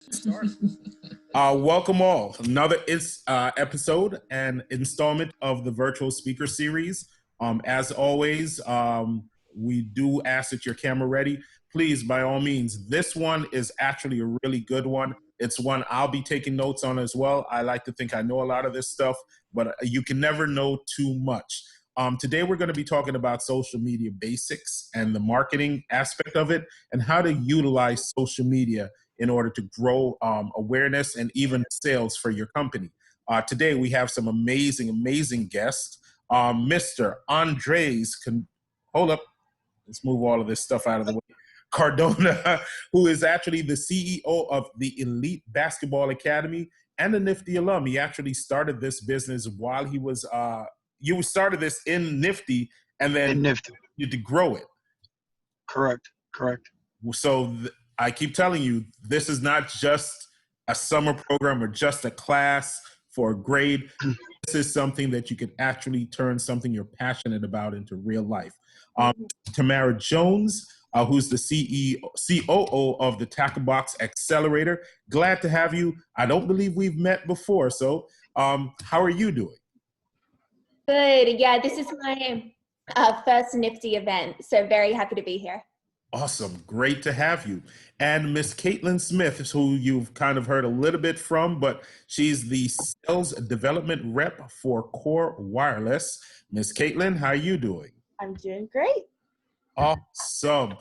Start. Welcome all. Another episode and installment of the virtual speaker series. As always, we do ask that your camera ready. Please, by all means, this one is actually a really good one. It's one I'll be taking notes on as well. I like to think I know a lot of this stuff, but you can never know too much. Today, we're going to be talking about social media basics and the marketing aspect of it and how to utilize social media in order to grow awareness and even sales for your company. Today, we have some amazing guests. Mr. Andres, hold up, let's move all of this stuff out of the way. Cardona, who is actually the CEO of the Elite Basketball Academy and a Nifty alum. He actually started this business while he was, you started this in Nifty and then you to grow it. Correct. So I keep telling you, this is not just a summer program or just a class for a grade. This is something that you can actually turn something you're passionate about into real life. Tamara Jones, who's the COO of the Tacklebox Accelerator. Glad to have you. I don't believe we've met before. So how are you doing? Good. Yeah, this is my first Nifty event. So very happy to be here. Awesome. Great to have you. And Miss Kaitlyn Smith, who you've kind of heard a little bit from, but she's the sales development rep for Core Wireless. Miss Kaitlyn, how are you doing? I'm doing great. Awesome.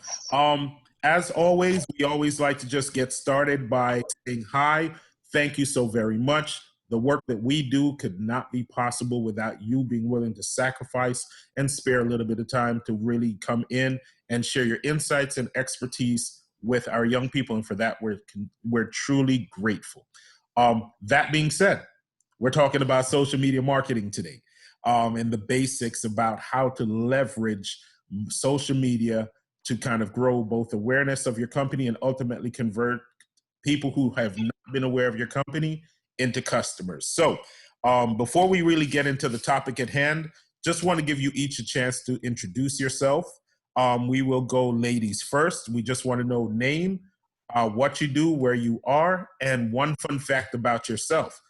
As always, we always like to just get started by saying hi. Thank you so very much. The work that we do could not be possible without you being willing to sacrifice and spare a little bit of time to really come in and share your insights and expertise with our young people. And for that, we're truly grateful. That being said, we're talking about social media marketing today and the basics about how to leverage social media to kind of grow both awareness of your company and ultimately convert people who have not been aware of your company into customers. So before we really get into the topic at hand, just want to give you each a chance to introduce yourself. We will go ladies first. We just want to know name, what you do, where you are, and one fun fact about yourself.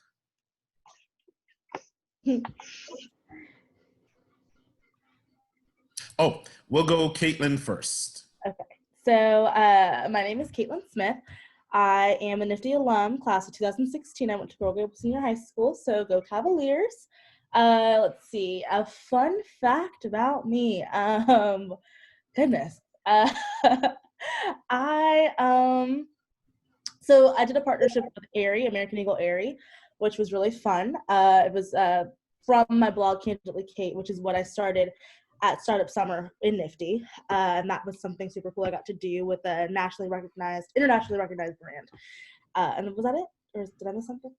Oh, we'll go Kaitlyn first. Okay. So my name is Kaitlyn Smith. I am a Nifty alum, class of 2016. I went to Pearl Grove Senior High School, so go Cavaliers. Let's see, a fun fact about me. Goodness. So I did a partnership with Aerie, American Eagle Aerie, which was really fun. It was from my blog, Candidly Kate, which is what I started at Startup Summer in Nifty. And that was something super cool I got to do with a internationally recognized brand. And was that it? Or did I miss something?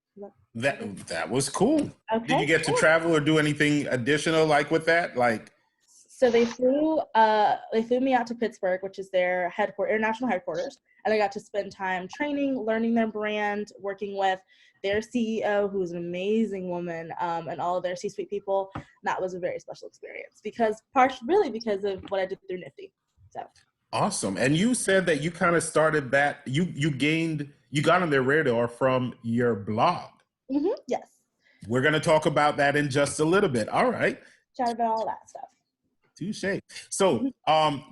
That was cool. Okay, did you get to travel or do anything additional like with that? So they flew me out to Pittsburgh, which is their international headquarters. And I got to spend time training, learning their brand, working with their CEO, who's an amazing woman, and all of their C-suite people. And that was a very special experience because of what I did through Nifty. So awesome. And you said that you kind of started that, you got on their radar from your blog. Mm-hmm. Yes. We're going to talk about that in just a little bit. All right. Chat about all that stuff. Touche. So,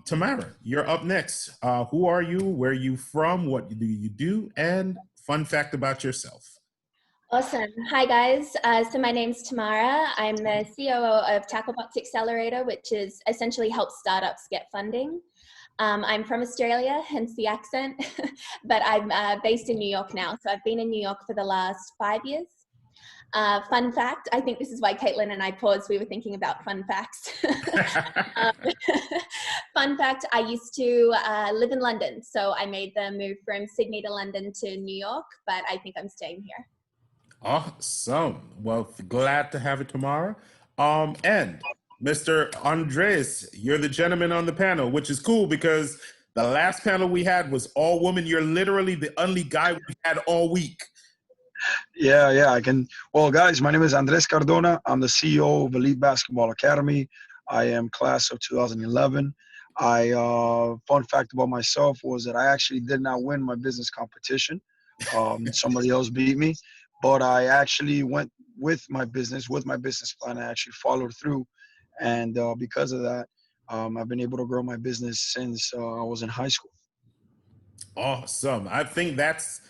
Tamara, you're up next. Who are you? Where are you from? What do you do? And fun fact about yourself. Awesome. Hi, guys. So my name's Tamara. I'm the COO of Tacklebox Accelerator, which is essentially helps startups get funding. I'm from Australia, hence the accent, but I'm based in New York now. So I've been in New York for the last 5 years. Fun fact, I think this is why Kaitlyn and I paused. We were thinking about fun facts. Fun fact, I used to live in London. So I made the move from Sydney to London to New York, but I think I'm staying here. Awesome. Well, glad to have it, Tamara. And Mr. Andres, you're the gentleman on the panel, which is cool because the last panel we had was all women. You're literally the only guy we had all week. Yeah, I can. Well, guys, my name is Andres Cardona. I'm the CEO of Elite Basketball Academy. I am class of 2011. Fun fact about myself was that I actually did not win my business competition. Somebody else beat me, but I actually went with my business plan. I actually followed through, and because of that, I've been able to grow my business since I was in high school. Awesome. I think that's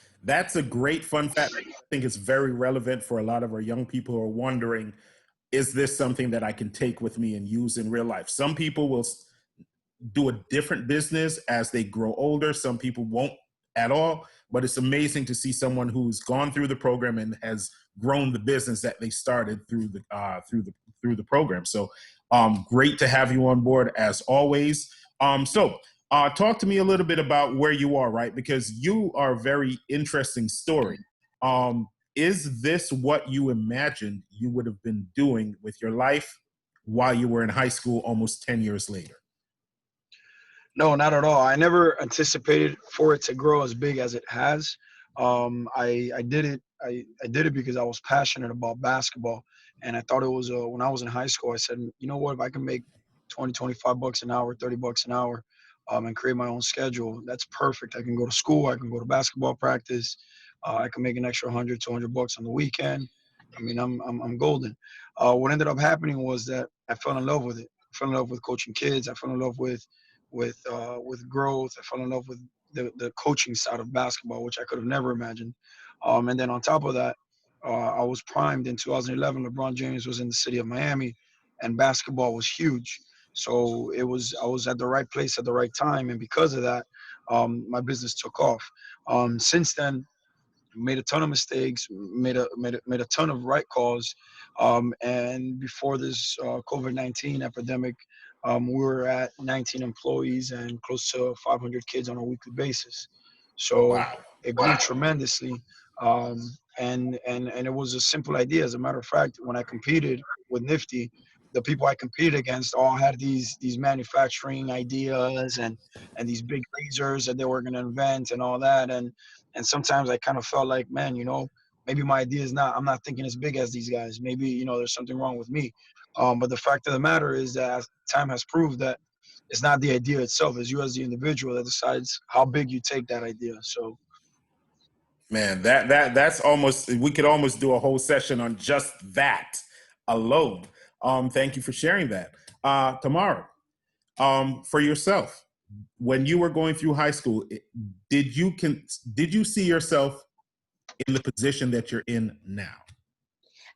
a great fun fact. I think it's very relevant for a lot of our young people who are wondering, is this something that I can take with me and use in real life? Some people will do a different business as they grow older. Some people won't at all, but it's amazing to see someone who's gone through the program and has grown the business that they started through the program. So great to have you on board as always. Talk to me a little bit about where you are, right? Because you are a very interesting story. Is this what you imagined you would have been doing with your life while you were in high school almost 10 years later? No, not at all. I never anticipated for it to grow as big as it has. I did it. I did it because I was passionate about basketball, and I thought it was when I was in high school. I said, you know what, if I can make 20, 25 bucks an hour, 30 bucks an hour, and create my own schedule, that's perfect. I can go to school. I can go to basketball practice. I can make an extra 100, 200 bucks on the weekend. I mean, I'm golden. What ended up happening was that I fell in love with it. I fell in love with coaching kids. I fell in love with growth. I fell in love with the coaching side of basketball, which I could have never imagined. And then on top of that, I was primed in 2011. LeBron James was in the city of Miami, and basketball was huge. So I was at the right place at the right time, and because of that, my business took off. Since then, made a ton of mistakes, made a ton of right calls, and before this COVID-19 epidemic, we were at 19 employees and close to 500 kids on a weekly basis. So Wow. it grew tremendously, and it was a simple idea. As a matter of fact, when I competed with Nifty, the people I competed against all had these manufacturing ideas and these big lasers that they were going to invent and all that, and sometimes I kind of felt like, man, maybe my idea is not, I'm not thinking as big as these guys. Maybe, there's something wrong with me. But the fact of the matter is that time has proved that it's not the idea itself. It's you as the individual that decides how big you take that idea. So, Man, that's almost, we could almost do a whole session on just that alone. Thank you for sharing that. Tamara, for yourself, when you were going through high school, did you see yourself in the position that you're in now?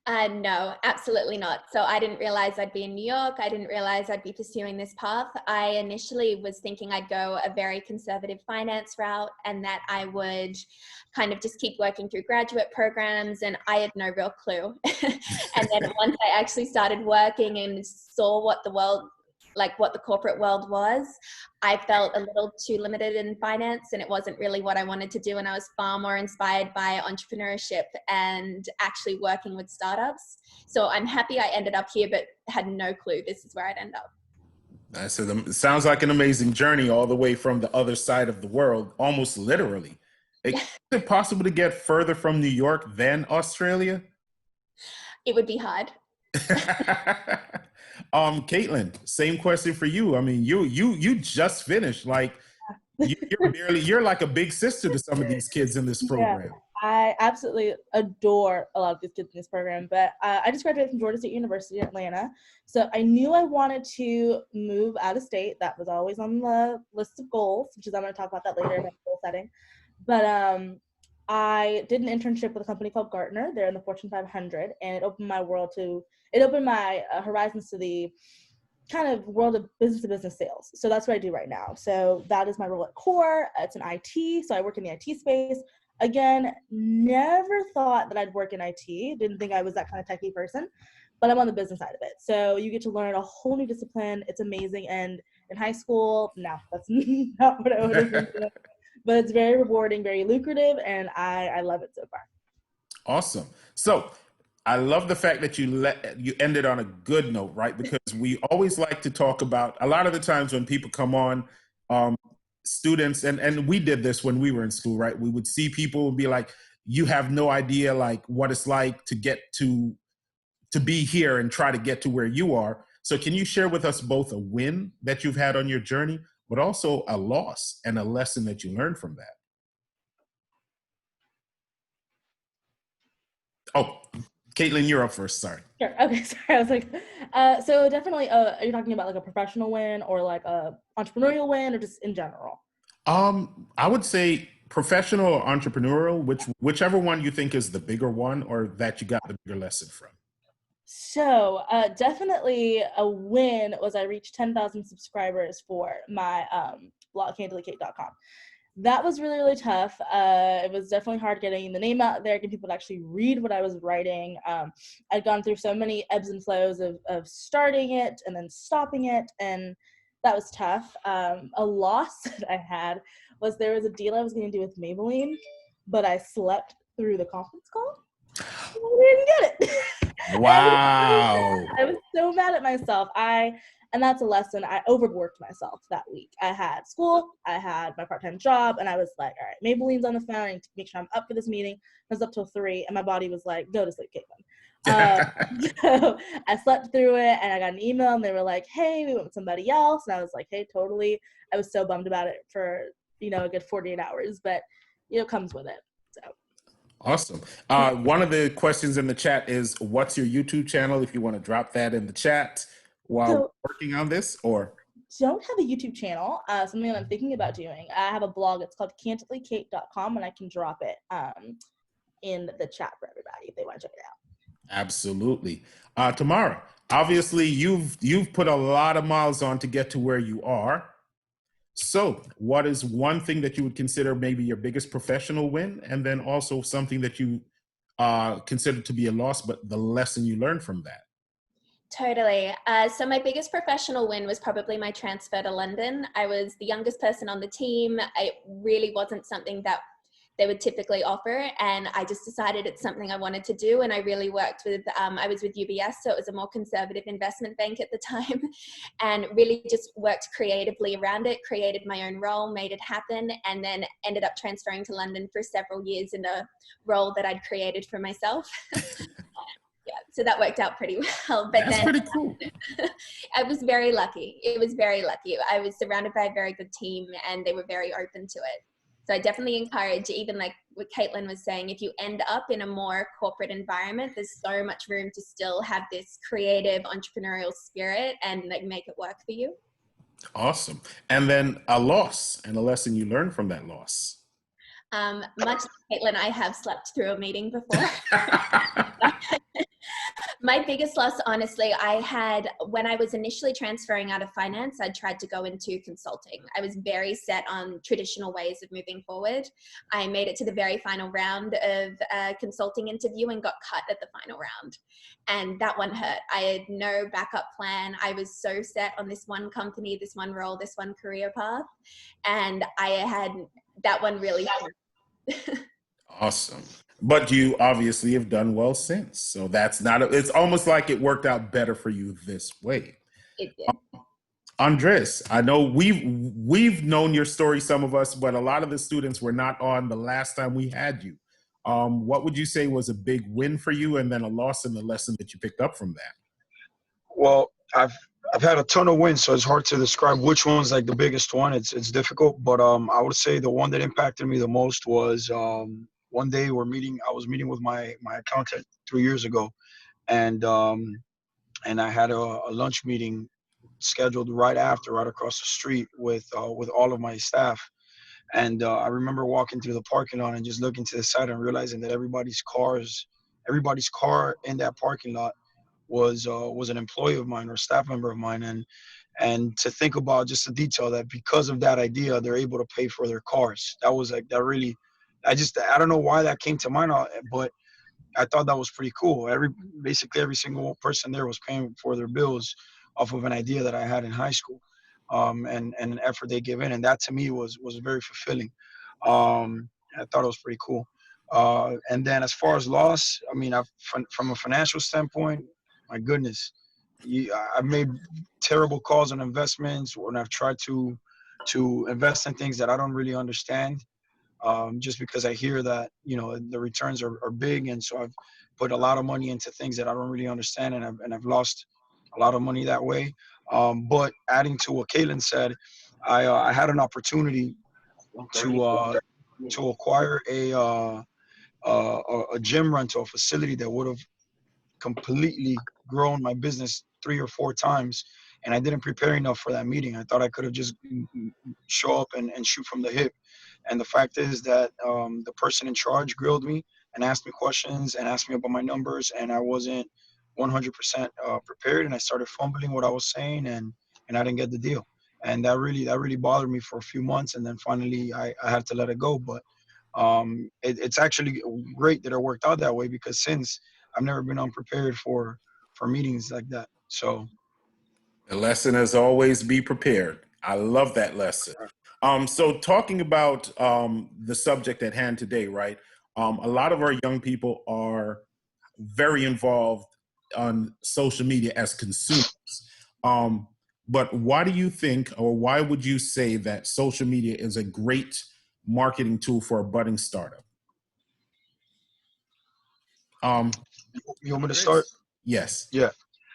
No, absolutely not. So I didn't realize I'd be in New York. I didn't realize I'd be pursuing this path. I initially was thinking I'd go a very conservative finance route and that I would kind of just keep working through graduate programs, and I had no real clue. And then once I actually started working and saw what what the corporate world was, I felt a little too limited in finance, and it wasn't really what I wanted to do. And I was far more inspired by entrepreneurship and actually working with startups. So I'm happy I ended up here, but had no clue this is where I'd end up. So it sounds like an amazing journey all the way from the other side of the world, almost literally. Is it possible to get further from New York than Australia? It would be hard. Kaitlyn, same question for you. I mean, you just finished. Like, you're like a big sister to some of these kids in this program. Yeah, I absolutely adore a lot of these kids in this program. But I just graduated from Georgia State University in Atlanta, so I knew I wanted to move out of state. That was always on the list of goals, which is I'm going to talk about that later in my goal setting. But I did an internship with a company called Gartner. They're in the Fortune 500, and it opened my horizons to the kind of world of business-to-business sales. So that's what I do right now. So that is my role at Core. It's an IT, so I work in the IT space. Again, never thought that I'd work in IT. Didn't think I was that kind of techie person, but I'm on the business side of it. So you get to learn a whole new discipline. It's amazing. And in high school, no, that's not what I would have been doing. But it's very rewarding, very lucrative, and I love it so far. Awesome. So I love the fact that you ended on a good note, right? Because we always like to talk about, a lot of the times when people come on, students, and we did this when we were in school, right? We would see people and be like, you have no idea like what it's like to get to be here and try to get to where you are. So can you share with us both a win that you've had on your journey, but also a loss and a lesson that you learned from that? Kaitlyn, you're up first. Sorry. Sure. Okay. Sorry. I was like, so definitely, are you talking about like a professional win or like a entrepreneurial win or just in general? I would say professional or entrepreneurial, whichever one you think is the bigger one or that you got the bigger lesson from. So definitely a win was I reached 10,000 subscribers for my blog, candidlycake.com. That was really, really tough. It was definitely hard getting the name out there, getting people to actually read what I was writing. I'd gone through so many ebbs and flows of starting it and then stopping it, and that was tough. A loss that I had was there was a deal I was going to do with Maybelline, but I slept through the conference call. I didn't get it. Wow. I was so mad at myself. And that's a lesson. I overworked myself that week. I had school, I had my part-time job, and I was like, all right, Maybelline's on the phone. I need to make sure I'm up for this meeting. I was up till 3, and my body was like, go to sleep, Kaitlyn. So I slept through it, and I got an email, and they were like, hey, we went with somebody else. And I was like, hey, totally. I was so bummed about it for, a good 48 hours, but, it comes with it. So. Awesome. One of the questions in the chat is, what's your YouTube channel? If you want to drop that in the chat while working on this, or don't have a YouTube channel. Something that I'm thinking about doing. I have a blog. It's called candidlycake.com, and I can drop it in the chat for everybody if they want to check it out. Absolutely. Tamara, obviously you've put a lot of miles on to get to where you are. So what is one thing that you would consider maybe your biggest professional win, and then also something that you consider to be a loss, but the lesson you learned from that? Totally. So my biggest professional win was probably my transfer to London. I was the youngest person on the team. It really wasn't something that they would typically offer, and I just decided it's something I wanted to do. And I really worked with, I was with UBS, so it was a more conservative investment bank at the time, and really just worked creatively around it, created my own role, made it happen, and then ended up transferring to London for several years in a role that I'd created for myself. Yeah, so that worked out pretty well. But that's pretty cool. I was very lucky. It was very lucky. I was surrounded by a very good team, and they were very open to it. So I definitely encourage, even like what Kaitlyn was saying, if you end up in a more corporate environment, there's so much room to still have this creative entrepreneurial spirit and like make it work for you. Awesome. And then a loss and a lesson you learned from that loss. Much like Kaitlyn, I have slept through a meeting before. My biggest loss, honestly, when I was initially transferring out of finance, I tried to go into consulting. I was very set on traditional ways of moving forward. I made it to the very final round of a consulting interview and got cut at the final round. And that one hurt. I had no backup plan. I was so set on this one company, this one role, this one career path. And that one really hurt. Awesome. But you obviously have done well since. So it's almost like it worked out better for you this way. It did. Andres, I know we've known your story, some of us, but a lot of the students were not on the last time we had you. What would you say was a big win for you, and then a loss in the lesson that you picked up from that? Well, I've had a ton of wins, so it's hard to describe which one's like the biggest one. It's difficult, but I would say the one that impacted me the most was one day I was meeting with my accountant 3 years ago, and I had a lunch meeting scheduled right across the street with all of my staff. And I remember walking through the parking lot and just looking to the side and realizing that everybody's car in that parking lot was an employee of mine or a staff member of mine, and to think about just the detail that because of that idea they're able to pay for their cars. That was like that really, I don't know why that came to mind, but I thought that was pretty cool. Basically every single person there was paying for their bills off of an idea that I had in high school, and an effort they give in, and that to me was very fulfilling. I thought it was pretty cool. And then as far as loss, I mean, from a financial standpoint, my goodness, I've made terrible calls on investments when I've tried to invest in things that I don't really understand. Just because I hear that, the returns are big. And so I've put a lot of money into things that I don't really understand, and I've lost a lot of money that way. But adding to what Kaitlyn said, I had an opportunity to acquire a gym rental facility that would have completely grown my business 3 or 4 times, and I didn't prepare enough for that meeting. I thought I could have just show up and shoot from the hip. And the fact is that the person in charge grilled me and asked me questions and asked me about my numbers, and I wasn't 100% prepared, and I started fumbling what I was saying, and I didn't get the deal. And that really bothered me for a few months, and then finally I had to let it go. But it's actually great that it worked out that way, because since I've never been unprepared for meetings like that. So The lesson is always be prepared. I love that lesson. So talking about the subject at hand today, right? A lot of our young people are very involved on social media as consumers. But why do you think, or why would you say that social media is a great marketing tool for a budding startup? you want me to start? Yes. Yeah.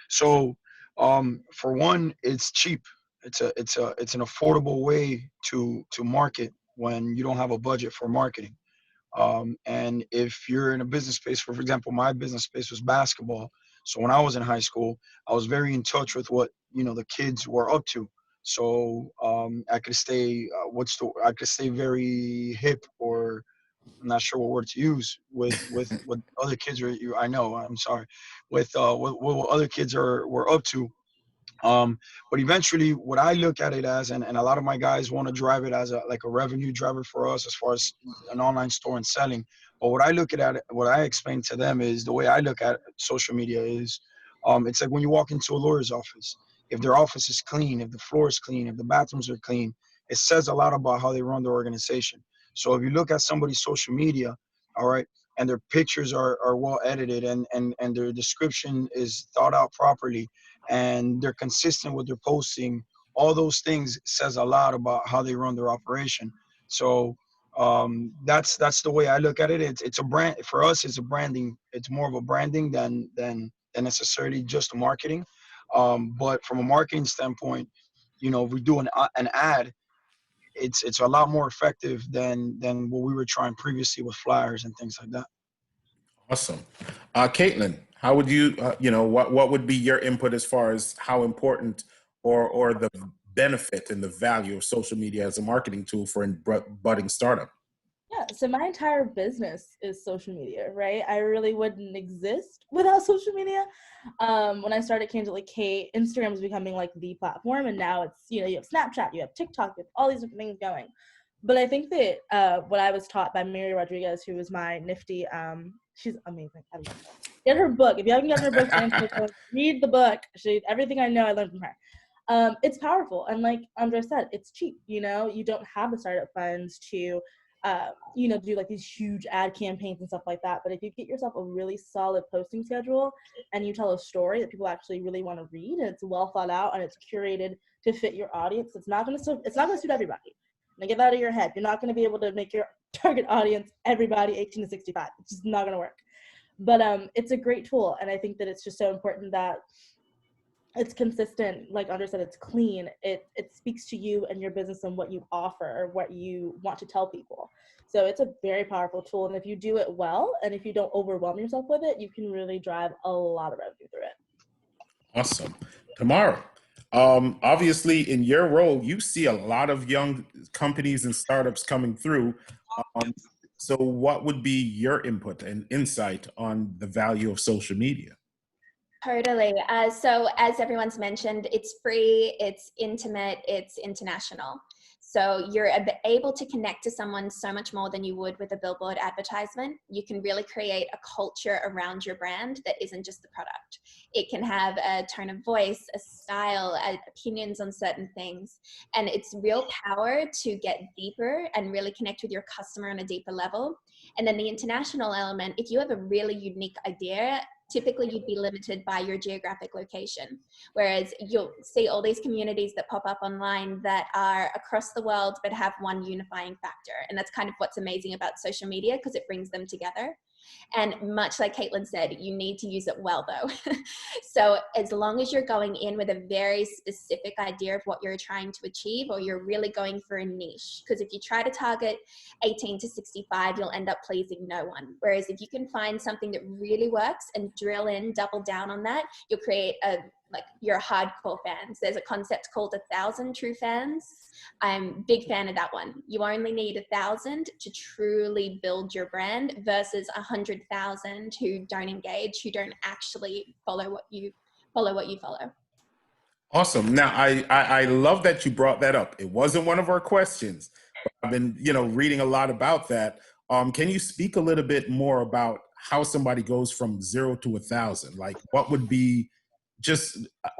So for one, it's cheap. It's an affordable way to market when you don't have a budget for marketing. And if you're in a business space, for example, my business space was basketball. So when I was in high school, I was very in touch with what the kids were up to. So I could stay I could stay very hip, or I'm not sure what word to use, with what other kids are. I know, I'm sorry, with what other kids were up to. But eventually, what I look at it as, and a lot of my guys want to drive it as a revenue driver for us as far as an online store and selling. But what I look at it, what I explain to them is the way I look at social media is, it's like when you walk into a lawyer's office. If their office is clean, if the floor is clean, if the bathrooms are clean, it says a lot about how they run their organization. So if you look at somebody's social media, all right, and their pictures are well edited, and their description is thought out properly, and they're consistent with their posting, all those things says a lot about how they run their operation. So that's the way I look at it. It's a brand for us. It's a branding. It's more of a branding than necessarily just marketing. But from a marketing standpoint, if we do an ad, it's a lot more effective than what we were trying previously with flyers and things like that. Awesome. Kaitlyn, how would you, what would be your input as far as how important or the benefit and the value of social media as a marketing tool for a budding startup? Yeah, so my entire business is social media, right? I really wouldn't exist without social media. When I started Candidly Kate, Instagram was becoming like the platform, and now it's, you have Snapchat, you have TikTok, you have all these different things going. But I think that what I was taught by Mary Rodriguez, who was my nifty, she's amazing. I love her. Get her book. If you haven't gotten her book, read the book. Everything I know, I learned from her. It's powerful. And like Andre said, it's cheap. You don't have the startup funds to do like these huge ad campaigns and stuff like that. But if you get yourself a really solid posting schedule and you tell a story that people actually really want to read, and it's well thought out and it's curated to fit your audience, it's not going to suit everybody. Now get that out of your head. You're not going to be able to make your target audience everybody 18 to 65. It's just not going to work. But it's a great tool, and I think that it's just so important that it's consistent. Like Andre said, it's clean. It speaks to you and your business and what you offer or what you want to tell people. So it's a very powerful tool, and if you do it well and if you don't overwhelm yourself with it, you can really drive a lot of revenue through it. Awesome. Tamara, obviously in your role, you see a lot of young companies and startups coming through. So what would be your input and insight on the value of social media? Totally. So as everyone's mentioned, it's free, it's intimate, it's international. So you're able to connect to someone so much more than you would with a billboard advertisement. You can really create a culture around your brand that isn't just the product. It can have a tone of voice, a style, opinions on certain things. And it's real power to get deeper and really connect with your customer on a deeper level. And then the international element, if you have a really unique idea, typically you'd be limited by your geographic location. Whereas you'll see all these communities that pop up online that are across the world but have one unifying factor. And that's kind of what's amazing about social media, because it brings them together. And much like Kaitlyn said, you need to use it well though. So as long as you're going in with a very specific idea of what you're trying to achieve, or you're really going for a niche, because if you try to target 18 to 65, you'll end up pleasing no one. Whereas if you can find something that really works and drill in, double down on that, you'll create your hardcore fans. There's a concept called 1,000 true fans. I'm a big fan of that one. You only need 1,000 to truly build your brand versus 100,000 who don't engage, who don't actually follow what you follow. Awesome. Now, I love that you brought that up. It wasn't one of our questions, but I've been, reading a lot about that. Can you speak a little bit more about how somebody goes from 0 to 1,000? Like, what would be just a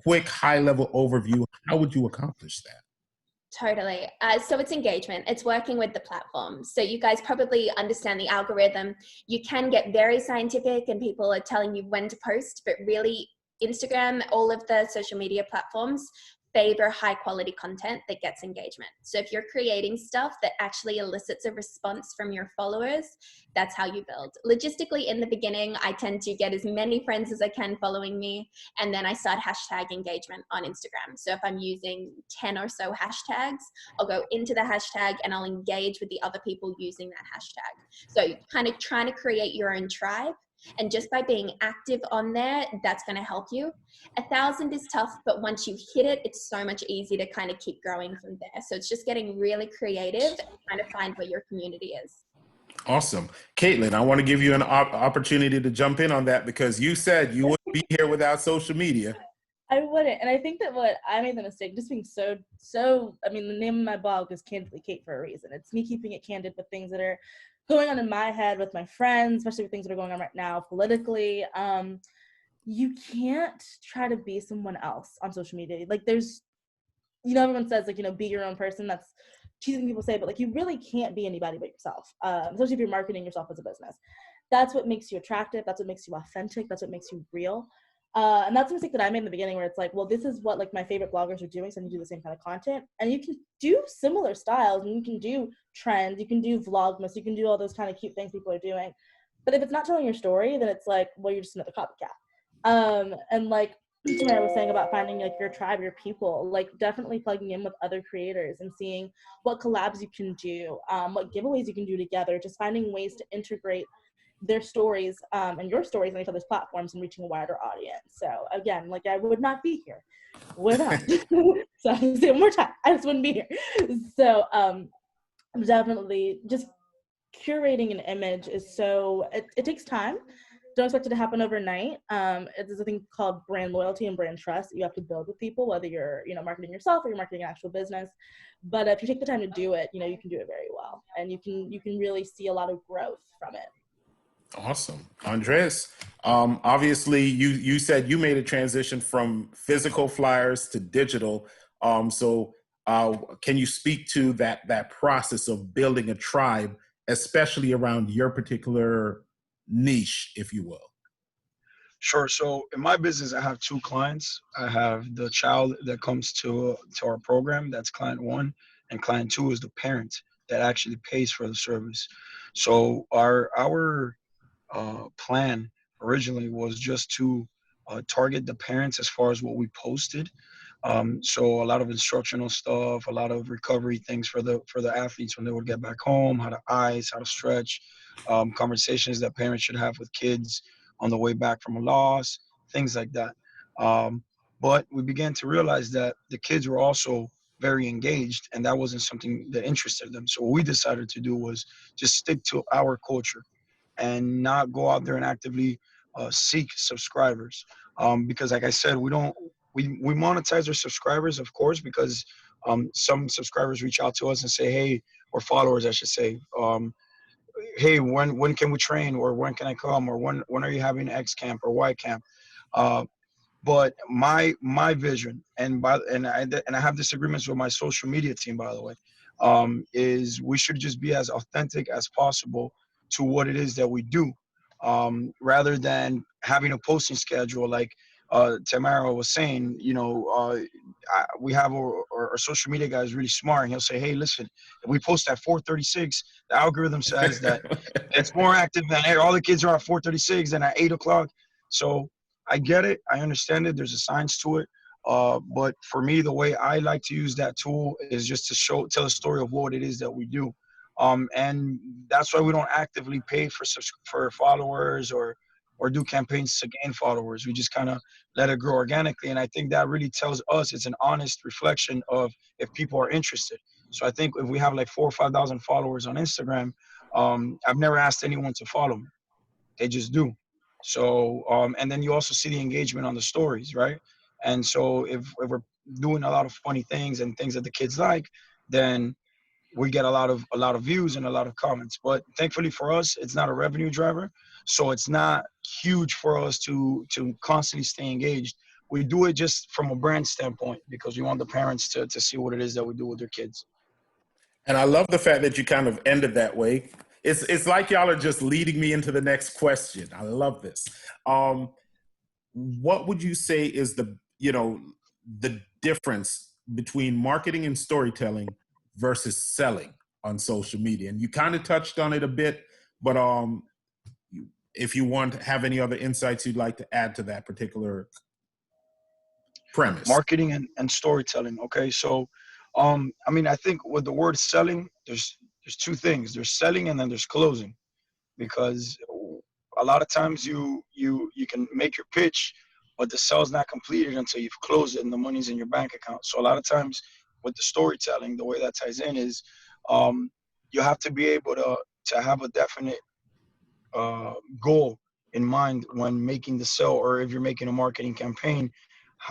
quick high-level overview? How would you accomplish that? Totally. So it's engagement. It's working with the platform. So you guys probably understand the algorithm. You can get very scientific and people are telling you when to post, but really Instagram, all of the social media platforms favor high quality content that gets engagement. So if you're creating stuff that actually elicits a response from your followers, that's how you build. Logistically, in the beginning, I tend to get as many friends as I can following me, and then I start hashtag engagement on Instagram. So if I'm using 10 or so hashtags, I'll go into the hashtag and I'll engage with the other people using that hashtag. So kind of trying to create your own tribe. And just by being active on there, that's going to help you. 1,000 is tough, but once you hit it, it's so much easier to kind of keep growing from there. So it's just getting really creative and trying to find where your community is. Awesome. Kaitlyn, I want to give you an opportunity to jump in on that because you said you wouldn't be here without social media. I wouldn't. And I think that what I made the mistake, just being so, I mean, the name of my blog is Candidly Kate for a reason. It's me keeping it candid with things that are going on in my head with my friends, especially with things that are going on right now politically. You can't try to be someone else on social media. Like there's, everyone says like, be your own person. That's cheesy people say, but like you really can't be anybody but yourself, especially if you're marketing yourself as a business. That's what makes you attractive. That's what makes you authentic. That's what makes you real. And that's a mistake that I made in the beginning where it's like, well, this is what like my favorite bloggers are doing, so I need to do the same kind of content. And you can do similar styles and you can do trends, you can do Vlogmas, you can do all those kind of cute things people are doing. But if it's not telling your story, then it's like, well, you're just another copycat. And like Tamara was saying about finding like your tribe, your people, like definitely plugging in with other creators and seeing what collabs you can do, what giveaways you can do together, just finding ways to integrate their stories and your stories on each other's platforms and reaching a wider audience. So again, like I would not be here without. So I'll say it one more time, I just wouldn't be here. So definitely just curating an image is so, it takes time. Don't expect it to happen overnight. There's a thing called brand loyalty and brand trust that you have to build with people, whether you're marketing yourself or you're marketing an actual business. But if you take the time to do it, you can do it very well, and you can really see a lot of growth from it. Awesome. Andres, obviously you said you made a transition from physical flyers to digital. So can you speak to that process of building a tribe, especially around your particular niche, if you will? Sure. So in my business, I have two clients. I have the child that comes to our program. That's client one. And client two is the parent that actually pays for the service. So our plan originally was just to target the parents as far as what we posted. So a lot of instructional stuff, a lot of recovery things for the athletes when they would get back home, how to ice, how to stretch, conversations that parents should have with kids on the way back from a loss, things like that. But we began to realize that the kids were also very engaged, and that wasn't something that interested them. So what we decided to do was just stick to our culture and not go out there and actively seek subscribers. Because like I said, we monetize our subscribers, of course, because some subscribers reach out to us and say, hey, or followers, I should say, hey, when can we train, or when can I come, or when are you having X camp or Y camp? But my vision, and I have disagreements with my social media team, by the way, is we should just be as authentic as possible to what it is that we do, rather than having a posting schedule like Tamara was saying, we have our social media guy is really smart, and he'll say, hey, listen, if we post at 4:36, the algorithm says that it's more active than all the kids are at 4:36 than at 8 o'clock. So I get it. I understand it. There's a science to it. But for me, the way I like to use that tool is just to tell a story of what it is that we do. And that's why we don't actively pay for followers or do campaigns to gain followers. We just kind of let it grow organically. And I think that really tells us it's an honest reflection of if people are interested. So I think if we have like 4,000 or 5,000 followers on Instagram, I've never asked anyone to follow me. They just do. So, and then you also see the engagement on the stories, right? And so if we're doing a lot of funny things and things that the kids like, then we get a lot of views and a lot of comments. But thankfully for us, it's not a revenue driver, so it's not huge for us to constantly stay engaged. We do it just from a brand standpoint because we want the parents to see what it is that we do with their kids. And I love the fact that you kind of ended that way. It's like y'all are just leading me into the next question. I love this. What would you say is the difference between marketing and storytelling versus selling on social media? And you kind of touched on it a bit, but if you want to have any other insights you'd like to add to that particular premise. Marketing and storytelling. Okay, so I think with the word selling, there's two things. There's selling and then there's closing, because a lot of times you can make your pitch, but the sale's not completed until you've closed it and the money's in your bank account. So a lot of times with the storytelling, the way that ties in is you have to be able to have a definite goal in mind when making the sale, or if you're making a marketing campaign.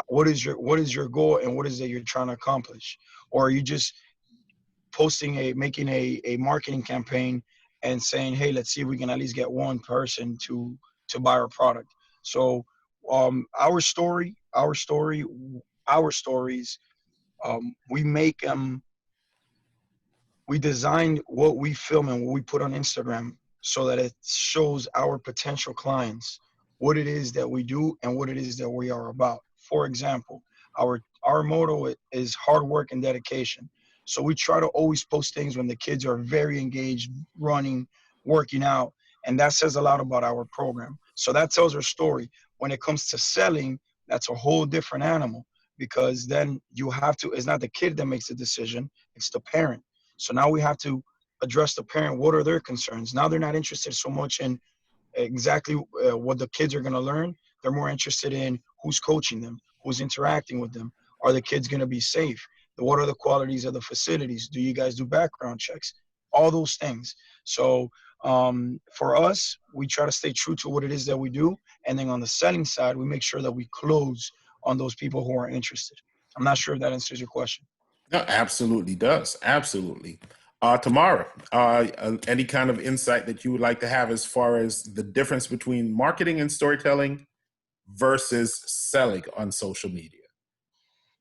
What is your goal, and what is it you're trying to accomplish? Or are you just making a marketing campaign and saying, hey, let's see if we can at least get one person to buy our product? So our stories, we make them, we design what we film and what we put on Instagram so that it shows our potential clients what it is that we do and what it is that we are about. For example, our motto is hard work and dedication. So we try to always post things when the kids are very engaged, running, working out, and that says a lot about our program. So that tells our story. When it comes to selling, that's a whole different animal, because then it's not the kid that makes the decision, it's the parent. So now we have to address the parent. What are their concerns? Now they're not interested so much in exactly what the kids are going to learn. They're more interested in who's coaching them, who's interacting with them. Are the kids going to be safe? What are the qualities of the facilities? Do you guys do background checks? All those things. So for us, we try to stay true to what it is that we do. And then on the selling side, we make sure that we close on those people who are interested. I'm not sure if that answers your question. No, absolutely does. Absolutely. Tamara, any kind of insight that you would like to have as far as the difference between marketing and storytelling versus selling on social media?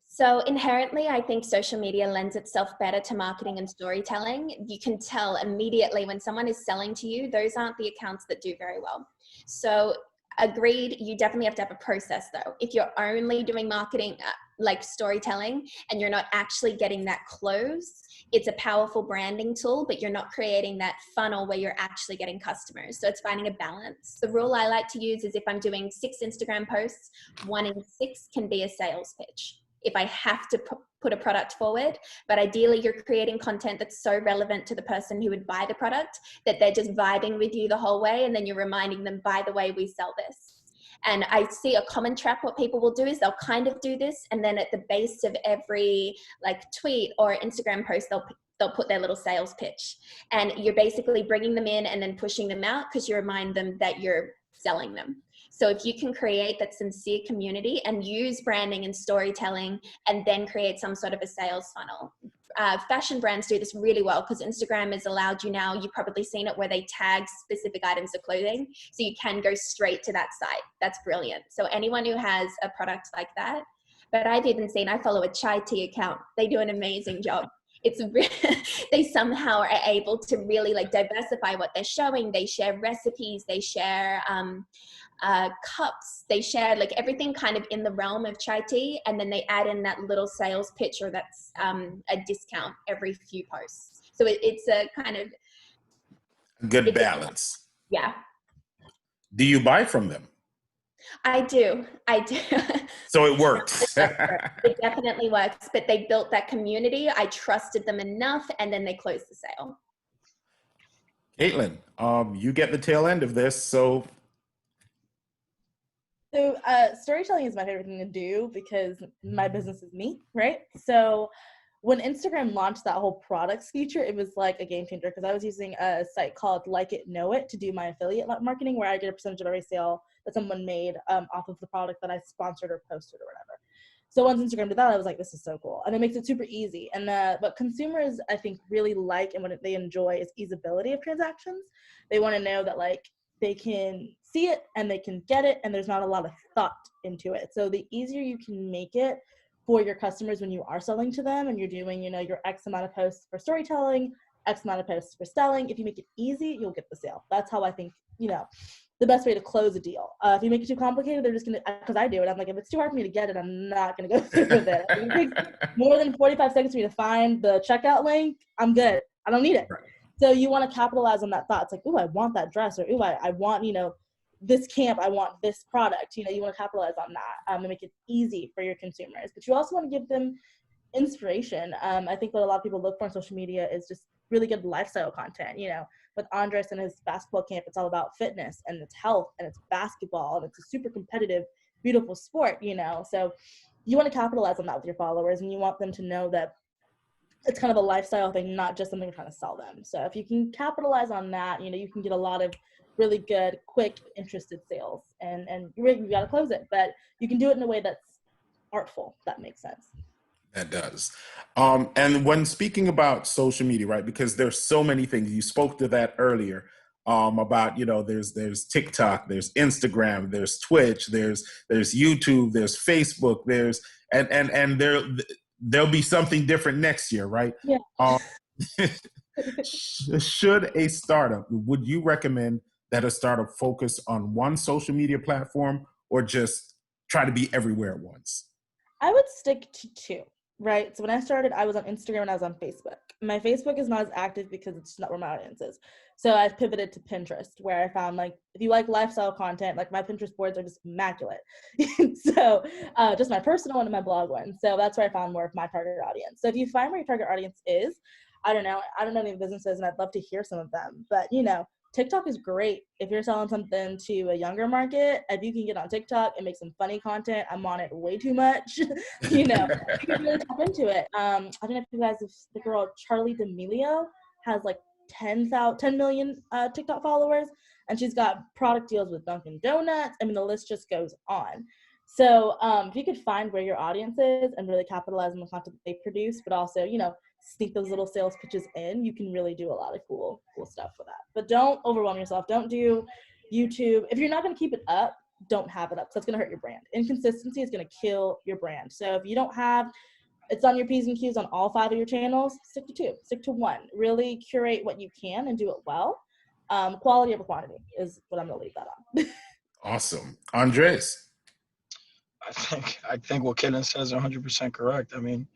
So inherently, I think social media lends itself better to marketing and storytelling. You can tell immediately when someone is selling to you, those aren't the accounts that do very well. So agreed, you definitely have to have a process though. If you're only doing marketing, like storytelling, and you're not actually getting that close, it's a powerful branding tool, but you're not creating that funnel where you're actually getting customers. So it's finding a balance. The rule I like to use is if I'm doing 6 Instagram posts, 1 in 6 can be a sales pitch. If I have to put a product forward, but ideally you're creating content that's so relevant to the person who would buy the product that they're just vibing with you the whole way, and then you're reminding them, by the way, we sell this. And I see a common trap. What people will do is they'll kind of do this, and then at the base of every like tweet or Instagram post, they'll put their little sales pitch, and you're basically bringing them in and then pushing them out because you remind them that you're selling them. So if you can create that sincere community and use branding and storytelling and then create some sort of a sales funnel. Fashion brands do this really well because Instagram has allowed you now, you've probably seen it, where they tag specific items of clothing. So you can go straight to that site. That's brilliant. So anyone who has a product like that, but I've even seen, I follow a chai tea account. They do an amazing job. they somehow are able to really like diversify what they're showing. They share recipes, they share cups, they share like everything kind of in the realm of chai tea, and then they add in that little sales pitch or that's a discount every few posts. So it's a kind of good balance. Yeah. Do you buy from them? I do. So it works. It definitely works, but they built that community. I trusted them enough, and then they closed the sale. Kaitlyn, you get the tail end of this, so storytelling is my favorite thing to do because my business is me, right? So when Instagram launched that whole products feature, it was like a game changer because I was using a site called Like It Know It to do my affiliate marketing, where I get a percentage of every sale that someone made off of the product that I sponsored or posted or whatever. So once Instagram did that, I was like, this is so cool. And it makes it super easy. And what consumers, I think, really like and what they enjoy is easeability of transactions. They want to know that like they can see it and they can get it and there's not a lot of thought into it. So the easier you can make it for your customers when you are selling to them and you're doing, your X amount of posts for storytelling, X amount of posts for selling, if you make it easy, you'll get the sale. That's how I think, the best way to close a deal. If you make it too complicated, they're just going to, because I do it, I'm like, if it's too hard for me to get it, I'm not going to go through with it. If it takes more than 45 seconds for me to find the checkout link, I'm good. I don't need it. Right. So you want to capitalize on that thought. It's like, ooh, I want that dress, or ooh, I want, this camp, I want this product. You want to capitalize on that and make it easy for your consumers. But you also want to give them inspiration. I think what a lot of people look for on social media is just really good lifestyle content. With Andres and his basketball camp, it's all about fitness and it's health and it's basketball and it's a super competitive, beautiful sport, So you want to capitalize on that with your followers and you want them to know that it's kind of a lifestyle thing, not just something you're trying to sell them. So if you can capitalize on that, you can get a lot of really good, quick, interested sales and you got to close it, but you can do it in a way that's artful, if that makes sense. That does. And when speaking about social media, right, because there's so many things, you spoke to that earlier, about, there's TikTok, there's Instagram, there's Twitch, there's YouTube, there's Facebook, and there'll be something different next year, right? Yeah. Should a startup, would you recommend that a startup focus on one social media platform or just try to be everywhere at once? I would stick to two, right? So when I started, I was on Instagram and I was on Facebook. My Facebook is not as active because it's not where my audience is. So I've pivoted to Pinterest, where I found like, if you like lifestyle content, like my Pinterest boards are just immaculate. So just my personal one and my blog one. So that's where I found more of my target audience. So if you find where your target audience is, I don't know any businesses and I'd love to hear some of them, but TikTok is great if you're selling something to a younger market. If you can get on TikTok and make some funny content, I'm on it way too much. You can really tap into it. I don't know if you guys, the girl Charlie D'Amelio has like 10 million TikTok followers, and she's got product deals with Dunkin' Donuts. I mean, the list just goes on. So if you could find where your audience is and really capitalize on the content that they produce, but also, sneak those little sales pitches in, you can really do a lot of cool stuff with that. But don't overwhelm yourself. Don't do YouTube. If you're not going to keep it up, don't have it up. So it's going to hurt your brand. Inconsistency is going to kill your brand. So if you don't have, it's on your P's and Q's on all 5 of your channels, stick to 2, stick to 1. Really curate what you can and do it well. Quality over quantity is what I'm going to leave that on. Awesome. Andres? I think what Kaitlyn says is 100% correct. I mean,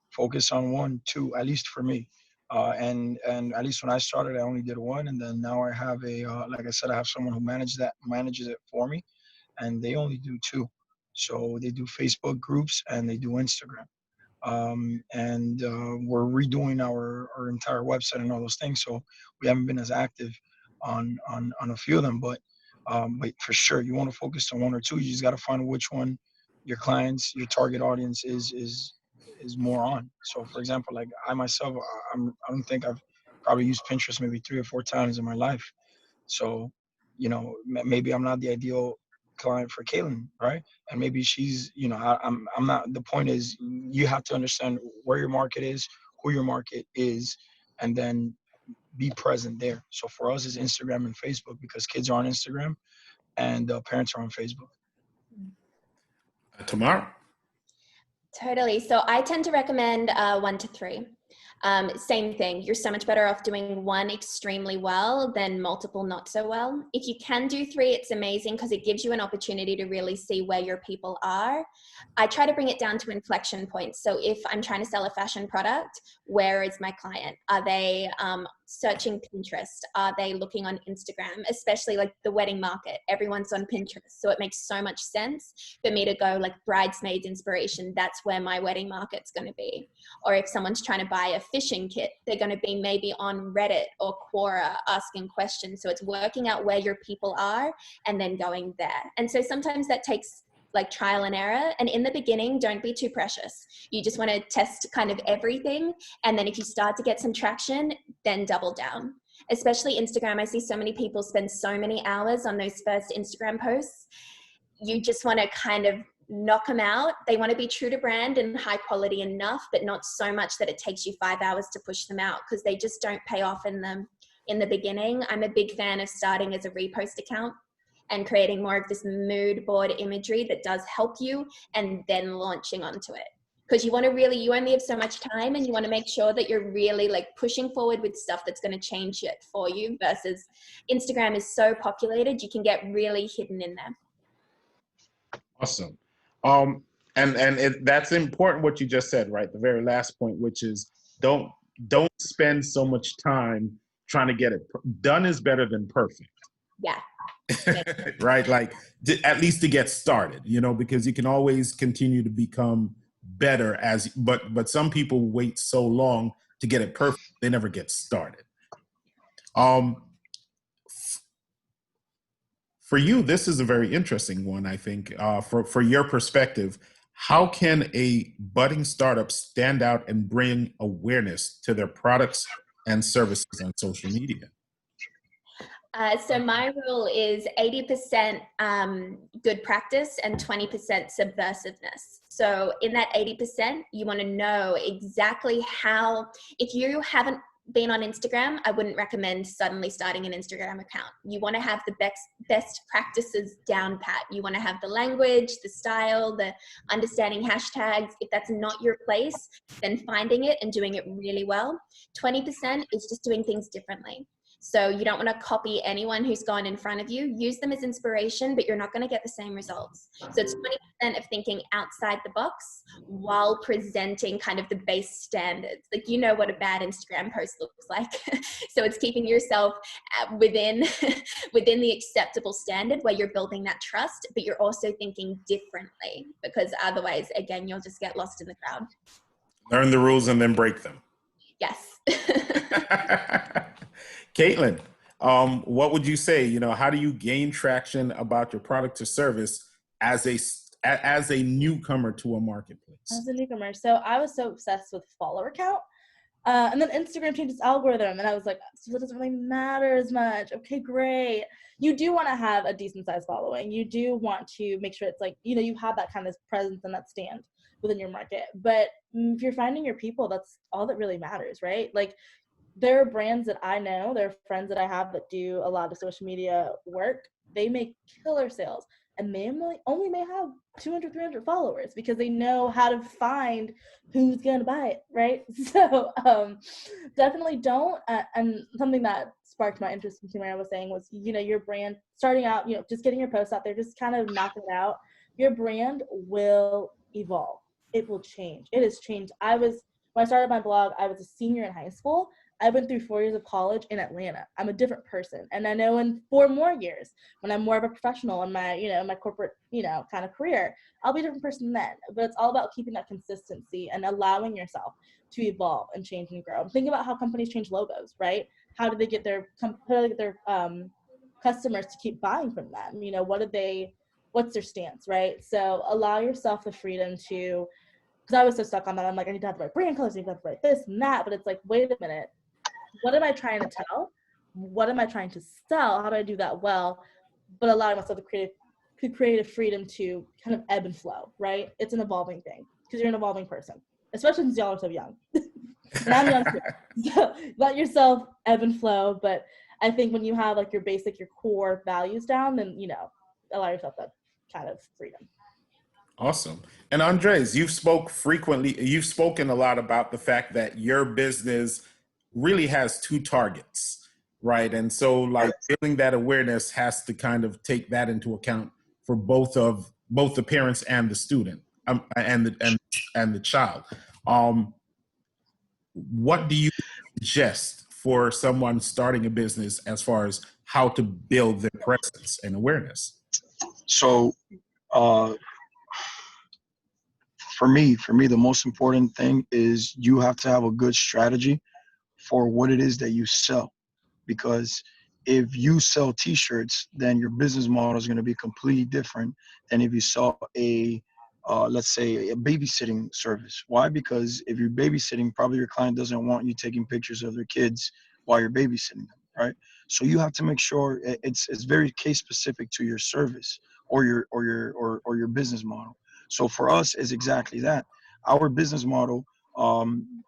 focus on 1, 2, at least for me. And at least when I started, I only did 1, and then now I have like I said, I have someone who manages it for me, and they only do 2. So they do Facebook groups and they do Instagram. We're redoing our entire website and all those things, so we haven't been as active on a few of them. But for sure, you want to focus on 1 or 2. You just got to find which one your clients, your target audience is more on. So for example, like I myself, I don't think I've probably used Pinterest maybe 3 or 4 times in my life. So, maybe I'm not the ideal client for Kaitlyn, right? And maybe she's, I'm not. The point is, you have to understand where your market is, who your market is, and then be present there. So for us, it's Instagram and Facebook because kids are on Instagram and parents are on Facebook. Tamara? Totally. So I tend to recommend 1 to 3. Same thing. You're so much better off doing one extremely well than multiple not so well. If you can do 3, it's amazing because it gives you an opportunity to really see where your people are. I try to bring it down to inflection points. So if I'm trying to sell a fashion product, where is my client? Are they searching Pinterest? Are they looking on Instagram? Especially like the wedding market, everyone's on Pinterest. So it makes so much sense for me to go like bridesmaids inspiration. That's where my wedding market's going to be. Or if someone's trying to buy a fishing kit, they're going to be maybe on Reddit or Quora asking questions. So it's working out where your people are and then going there. And so sometimes that takes like trial and error. And in the beginning, don't be too precious. You just want to test kind of everything. And then if you start to get some traction, then double down. Especially Instagram. I see so many people spend so many hours on those first Instagram posts. You just want to kind of knock them out. They want to be true to brand and high quality enough, but not so much that it takes you 5 hours to push them out, because they just don't pay off in the beginning. I'm a big fan of starting as a repost account and creating more of this mood board imagery that does help you, and then launching onto it. Because you only have so much time, and you want to make sure that you're really like pushing forward with stuff that's going to change it for you, versus Instagram is so populated, you can get really hidden in there. Awesome. That's important what you just said, right? The very last point, which is don't spend so much time trying to get it done. Is better than perfect. Yeah. Right? Like at least to get started, because you can always continue to become better but some people wait so long to get it perfect, they never get started. For you, this is a very interesting one, I think, for your perspective. How can a budding startup stand out and bring awareness to their products and services on social media? So my rule is 80% good practice and 20% subversiveness. So in that 80%, you want to know exactly how. If you haven't been on Instagram, I wouldn't recommend suddenly starting an Instagram account. You want to have the best practices down pat. You want to have the language, the style, the understanding hashtags. If that's not your place, then finding it and doing it really well. 20% is just doing things differently. So you don't want to copy anyone who's gone in front of you. Use them as inspiration, but you're not going to get the same results. So it's 20% of thinking outside the box while presenting kind of the base standards. Like, what a bad Instagram post looks like. So it's keeping yourself within the acceptable standard where you're building that trust, but you're also thinking differently, because otherwise, again, you'll just get lost in the crowd. Learn the rules and then break them. Yes. Kaitlyn, what would you say? How do you gain traction about your product or service as a newcomer to a marketplace? As a newcomer, so I was so obsessed with follower count, and then Instagram changed its algorithm, and I was like, so it doesn't really matter as much. Okay, great. You do want to have a decent sized following. You do want to make sure it's like, you have that kind of presence and that stand within your market. But if you're finding your people, that's all that really matters, right? Like, there are brands that I know, there are friends that I have that do a lot of social media work. They make killer sales, and they only may have 200, 300 followers, because they know how to find who's going to buy it, right? So definitely don't. And something that sparked my interest in Tamara was saying was, your brand starting out, just getting your posts out there, just kind of knock it out. Your brand will evolve. It will change. It has changed. When I started my blog, I was a senior in high school. I went through 4 years of college in Atlanta. I'm a different person. And I know in 4 more years, when I'm more of a professional in my, my corporate, kind of career, I'll be a different person then. But it's all about keeping that consistency and allowing yourself to evolve and change and grow. Think about how companies change logos, right? How do they get their customers to keep buying from them? What's their stance, right? So allow yourself the freedom to, because I was so stuck on that. I'm like, I need to have the right brand colors, I need to have the right this and that. But it's like, wait a minute. What am I trying to tell? What am I trying to sell? How do I do that well? But allowing myself the creative freedom to kind of ebb and flow, right? It's an evolving thing, because you're an evolving person, especially since y'all are so young. And I'm young too. So let yourself ebb and flow. But I think when you have like your core values down, then, allow yourself that kind of freedom. Awesome. And Andres, you've spoken a lot about the fact that your business really has two targets, right? And so like building that awareness has to kind of take that into account for both the parents and the student, and the child. Um, what do you suggest for someone starting a business as far as how to build their presence and awareness? So, uh, for me, the most important thing is you have to have a good strategy for what it is that you sell. Because if you sell t-shirts, then your business model is going to be completely different than if you sell let's say a babysitting service. Why? Because if you're babysitting, probably your client doesn't want you taking pictures of their kids while you're babysitting them, right? So you have to make sure it's very case specific to your service or your business model. So for us, is exactly that. Our business model, um,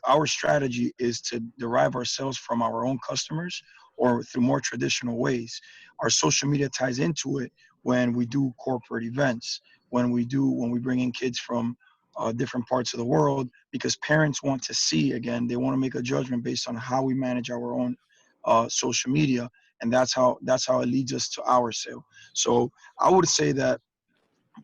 our strategy is to derive our sales from our own customers or through more traditional ways. Our social media ties into it when we do corporate events, when we bring in kids from different parts of the world, because parents want to see, again, they want to make a judgment based on how we manage our own social media, and that's how it leads us to our sale. So I would say that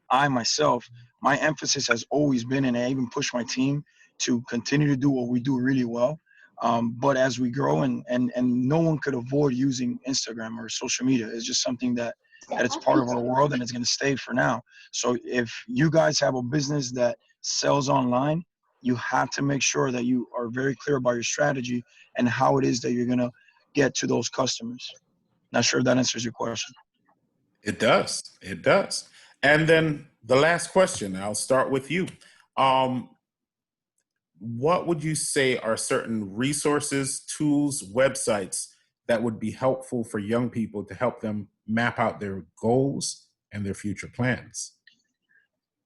I myself, my emphasis has always been, and I even push my team to continue to do what we do really well. But as we grow, and no one could avoid using Instagram or social media. It's just something that it's part of our world, and it's going to stay for now. So if you guys have a business that sells online, you have to make sure that you are very clear about your strategy and how it is that you're going to get to those customers. Not sure if that answers your question. It does. It does. And then the last question, I'll start with you. Um, what would you say are certain resources, tools, websites that would be helpful for young people to help them map out their goals and their future plans?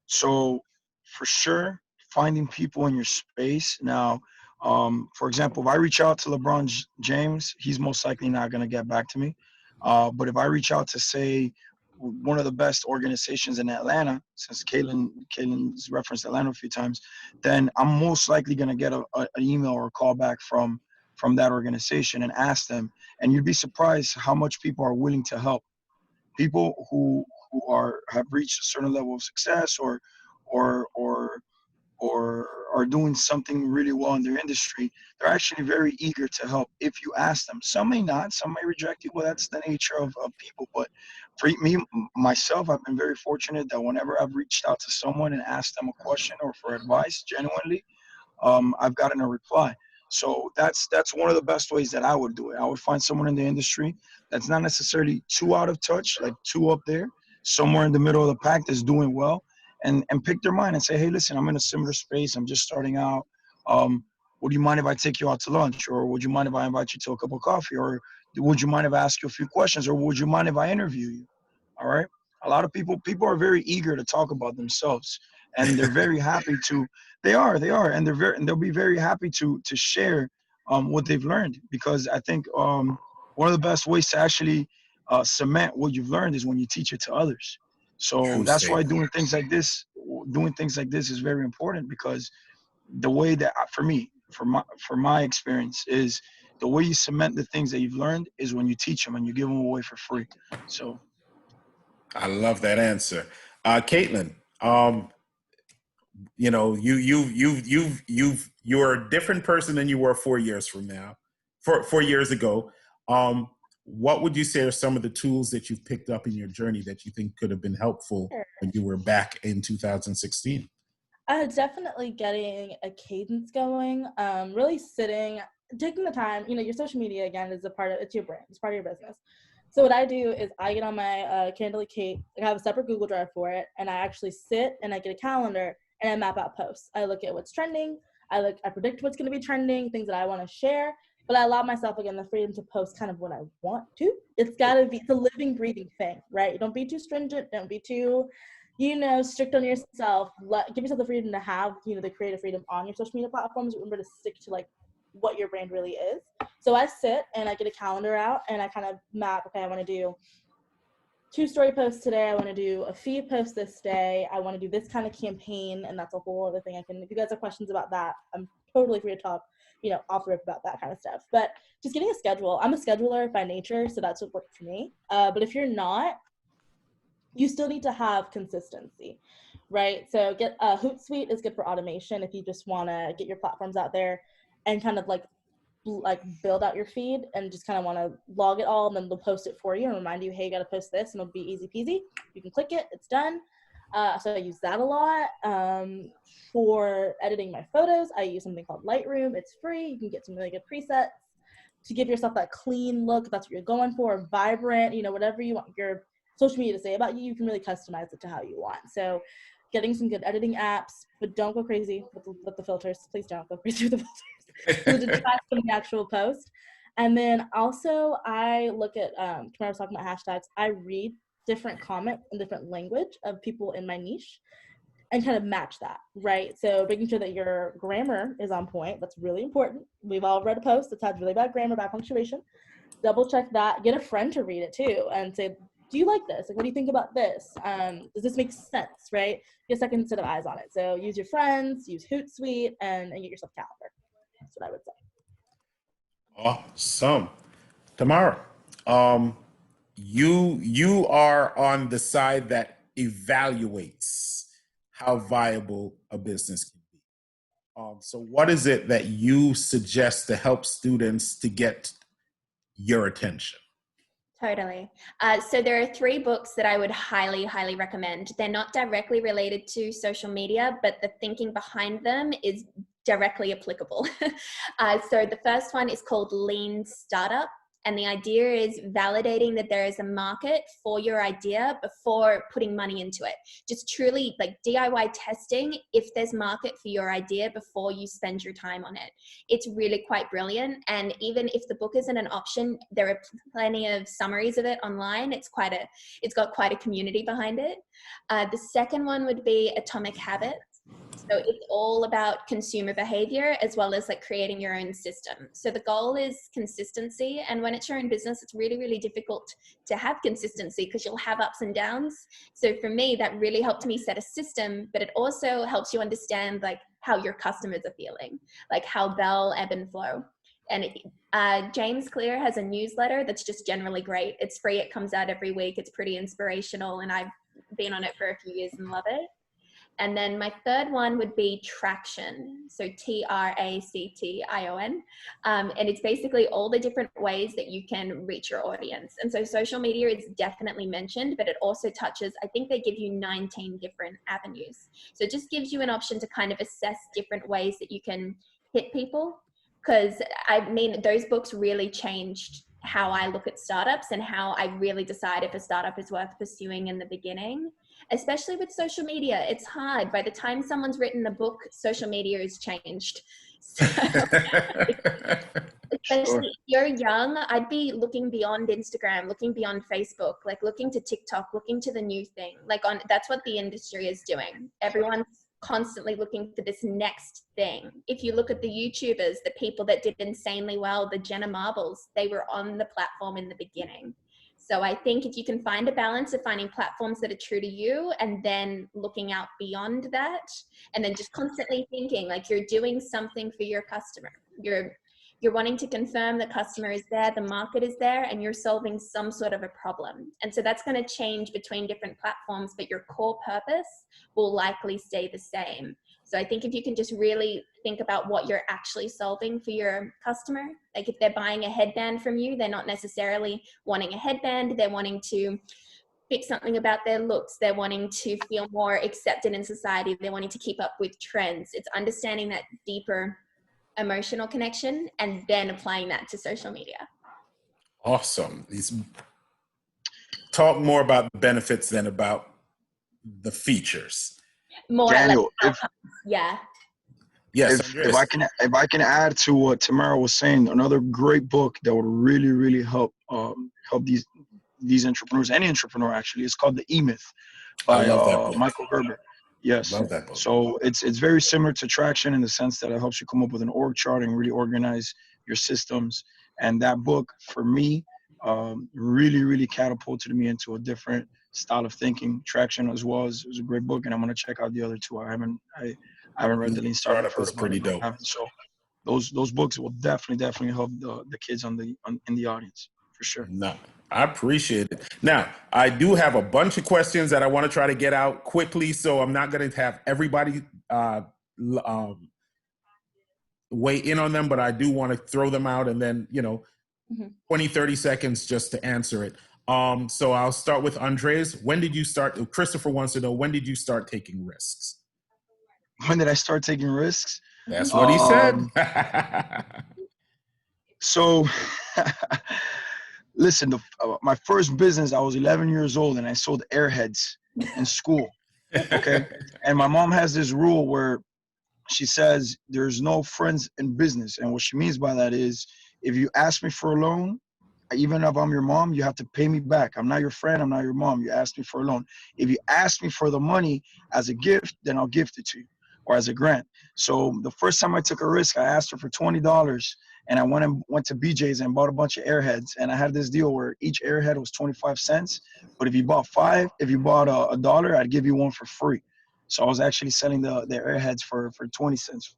So for sure, finding people in your space. Now, for example, if I reach out to James, he's most likely not going to get back to me. But if I reach out to, say, one of the best organizations in Atlanta, since Kaitlyn's referenced Atlanta a few times, then I'm most likely going to get an email or a call back from that organization and ask them. And you'd be surprised how much people are willing to help. People who have reached a certain level of success or or or are doing something really well in their industry, they're actually very eager to help if you ask them. Some may not, some may reject you. Well, that's the nature of people. But for me, myself, I've been very fortunate that whenever I've reached out to someone and asked them a question or for advice, genuinely, I've gotten a reply. So that's one of the best ways that I would do it. I would find someone in the industry that's not necessarily too out of touch, like too up there, somewhere in the middle of the pack that's doing well, and pick their mind and say, hey, listen, I'm in a similar space. I'm just starting out. Would you mind if I take you out to lunch? Or would you mind if I invite you to a cup of coffee? Or would you mind if I ask you a few questions? Or would you mind if I interview you? All right. A lot of people are very eager to talk about themselves, and they're very happy to. They are, and they'll be very happy to share what they've learned, because I think one of the best ways to actually cement what you've learned is when you teach it to others. So True that's why statement. doing things like this is very important, because the way that for my experience is the way you cement the things that you've learned is when you teach them and you give them away for free. So I love that answer. Kaitlyn, you're a different person than you were 4 years from now, 4 years ago. What would you say are some of the tools that you've picked up in your journey that you think could have been helpful when you were back in 2016? Definitely getting a cadence going, really sitting, taking the time. Your social media, again, is it's your brand, it's part of your business. So what I do is I get on my Candidly Kate, I have a separate Google Drive for it, and I actually sit and I get a calendar and I map out posts. I look at what's trending, I predict what's going to be trending, things that I want to share, but I allow myself, again, the freedom to post kind of when I want to. It's a living, breathing thing, right? Don't be too stringent, don't be too strict on yourself. Give yourself the freedom to have, the creative freedom on your social media platforms. Remember to stick to what your brand really is. So I sit and I get a calendar out and I kind of map, okay, I want to do 2-story post today. I want to do a feed post this day. I want to do this kind of campaign, and that's a whole other thing. If you guys have questions about that, I'm totally free to talk, off the rip about that kind of stuff. But just getting a schedule. I'm a scheduler by nature, so that's what worked for me. But if you're not, you still need to have consistency, right? So get Hootsuite is good for automation if you just want to get your platforms out there and kind of like build out your feed and just kind of want to log it all, and then they'll post it for you and remind you, hey, you got to post this, and it'll be easy peasy. You can click it, it's done. So I use that a lot. For editing my photos, I use something called Lightroom. It's free. You can get some really good presets to give yourself that clean look. If that's what you're going for, vibrant, whatever you want your social media to say about you, you can really customize it to how you want. So getting some good editing apps, but don't go crazy with the filters. Please don't go crazy with the filters. So detract from the actual post. And then also I look at, Tamara was talking about hashtags. I read different comments in different language of people in my niche and kind of match that, right? So making sure that your grammar is on point. That's really important. We've all read a post that's had really bad grammar, bad punctuation. Double check that. Get a friend to read it too and say, do you like this? Like, what do you think about this? Does this make sense, right? Get a second set of eyes on it. So use your friends, use Hootsuite, and get yourself a calendar. That's what I would say. Awesome. Tamara, you are on the side that evaluates how viable a business can be. So what is it that you suggest to help students to get your attention? Totally. So there are 3 books that I would highly, highly recommend. They're not directly related to social media, but the thinking behind them is directly applicable. So the first one is called Lean Startup. And the idea is validating that there is a market for your idea before putting money into it. Just truly like DIY testing if there's market for your idea before you spend your time on it. It's really quite brilliant. And even if the book isn't an option, there are plenty of summaries of it online. It's got quite a community behind it. The second one would be Atomic Habits. So it's all about consumer behavior as well as like creating your own system. So the goal is consistency. And when it's your own business, it's really, really difficult to have consistency because you'll have ups and downs. So for me, that really helped me set a system, but it also helps you understand like how your customers are feeling, like how they'll ebb and flow. And James Clear has a newsletter that's just generally great. It's free. It comes out every week. It's pretty inspirational. And I've been on it for a few years and love it. And then my third one would be Traction. So Traction. And it's basically all the different ways that you can reach your audience. And so social media is definitely mentioned, but it also touches, I think they give you 19 different avenues. So it just gives you an option to kind of assess different ways that you can hit people. Because I mean, those books really changed how I look at startups and how I really decide if a startup is worth pursuing in the beginning. Especially with social media, it's hard. By the time someone's written a book, social media has changed. So, especially if you're young, I'd be looking beyond Instagram, looking beyond Facebook, like looking to TikTok, looking to the new thing. That's what the industry is doing. Everyone's constantly looking for this next thing. If you look at the YouTubers, the people that did insanely well, the Jenna Marbles, they were on the platform in the beginning. So I think if you can find a balance of finding platforms that are true to you and then looking out beyond that, and then just constantly thinking like you're doing something for your customer. You're wanting to confirm the customer is there, the market is there, and you're solving some sort of a problem. And so that's going to change between different platforms, but your core purpose will likely stay the same. So I think if you can just really think about what you're actually solving for your customer, like if they're buying a headband from you, they're not necessarily wanting a headband, they're wanting to fix something about their looks, they're wanting to feel more accepted in society, they're wanting to keep up with trends. It's understanding that deeper emotional connection and then applying that to social media. Awesome. Talk more about the benefits than about the features. More Daniel, like yeah. Yes, if I can add to what Tamara was saying, another great book that would really, really help these entrepreneurs, any entrepreneur actually, is called The E-Myth by Michael Gerber. Yes. Love that book. So it's very similar to Traction in the sense that it helps you come up with an org chart and really organize your systems. And that book, for me, really catapulted me into a different style of thinking. Traction as well is a great book, and I'm gonna check out the other two. I haven't read the Lean Startup, Startup is heard about pretty it, but dope. I haven't. So those books will definitely help the kids in the audience for sure. No, I appreciate it. Now, I do have a bunch of questions that I want to try to get out quickly, so I'm not going to have everybody weigh in on them, but I do want to throw them out and then, 20, 30 seconds just to answer it. So I'll start with Andres. When did you start? Christopher wants to know, when did you start taking risks? When did I start taking risks? That's what he said. So, listen, my first business, I was 11 years old and I sold airheads in school. Okay. And my mom has this rule where she says there's no friends in business. And what she means by that is if you ask me for a loan, even if I'm your mom, you have to pay me back. I'm not your friend. I'm not your mom. You asked me for a loan. If you ask me for the money as a gift, then I'll gift it to you or as a grant. So the first time I took a risk, I asked her for $20 and I went to BJ's and bought a bunch of airheads. And I had this deal where each airhead was 25 cents. But if you bought a dollar, I'd give you one for free. So I was actually selling the airheads for 20 cents.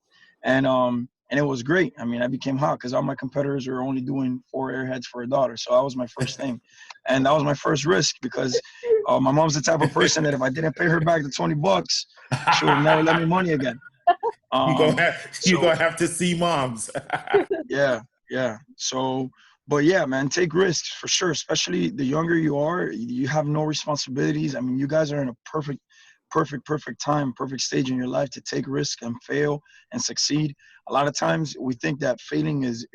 And it was great. I mean, I became hot because all my competitors were only doing 4 airheads for $1. So that was my first thing. And that was my first risk because my mom's the type of person that if I didn't pay her back the $20, she would have never lent me money again. You're gonna have to see moms. Yeah. So, but yeah, man, take risks for sure. Especially the younger you are, you have no responsibilities. I mean, you guys are in a perfect time, perfect stage in your life to take risks and fail and succeed. A lot of times we think that failing is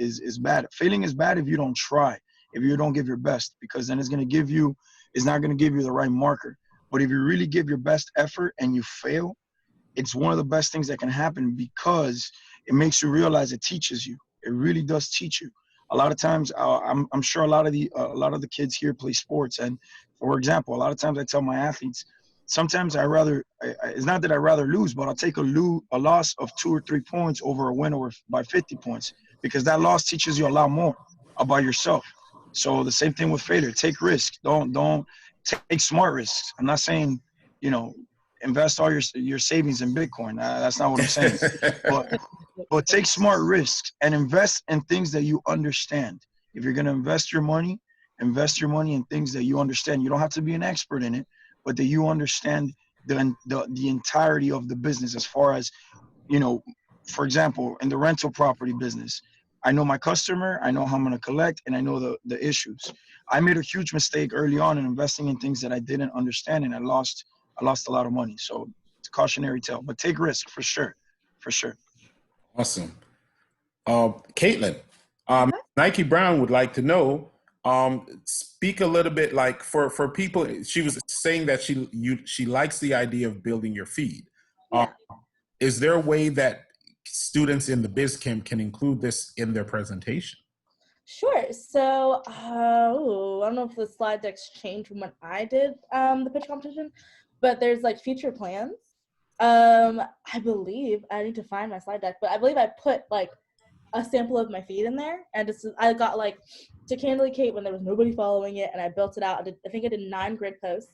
bad. Failing is bad if you don't try, if you don't give your best, because then it's not going to give you the right marker. But if you really give your best effort and you fail, it's one of the best things that can happen because it makes you realize, it teaches you. It really does teach you. A lot of times, I'm sure a lot of the kids here play sports, and for example, a lot of times I tell my athletes, sometimes it's not that I rather lose, but I'll take a loss of 2 or 3 points over a win by 50 points, because that loss teaches you a lot more about yourself. So the same thing with failure. Take risks. Don't take smart risks. I'm not saying, invest all your savings in Bitcoin. That's not what I'm saying. But take smart risks and invest in things that you understand. If you're going to invest your money in things that you understand. You don't have to be an expert in it, but that you understand the entirety of the business. As far as, for example, in the rental property business, I know my customer, I know how I'm going to collect, and I know the issues. I made a huge mistake early on in investing in things that I didn't understand, and I lost a lot of money. So it's a cautionary tale, but take risk for sure. Awesome. Kaitlyn, Nike Brown would like to know, speak a little bit, like for people. She was saying that she likes the idea of building your feed. Is there a way that students in the biz camp can include this in their presentation? Sure. So, I don't know if the slide deck's changed from when I did the pitch competition, but there's like future plans. I believe I need to find my slide deck, but I believe I put like a sample of my feed in there, and I got like to Candidly Kate when there was nobody following it, and I built it out. I think I did 9 grid posts.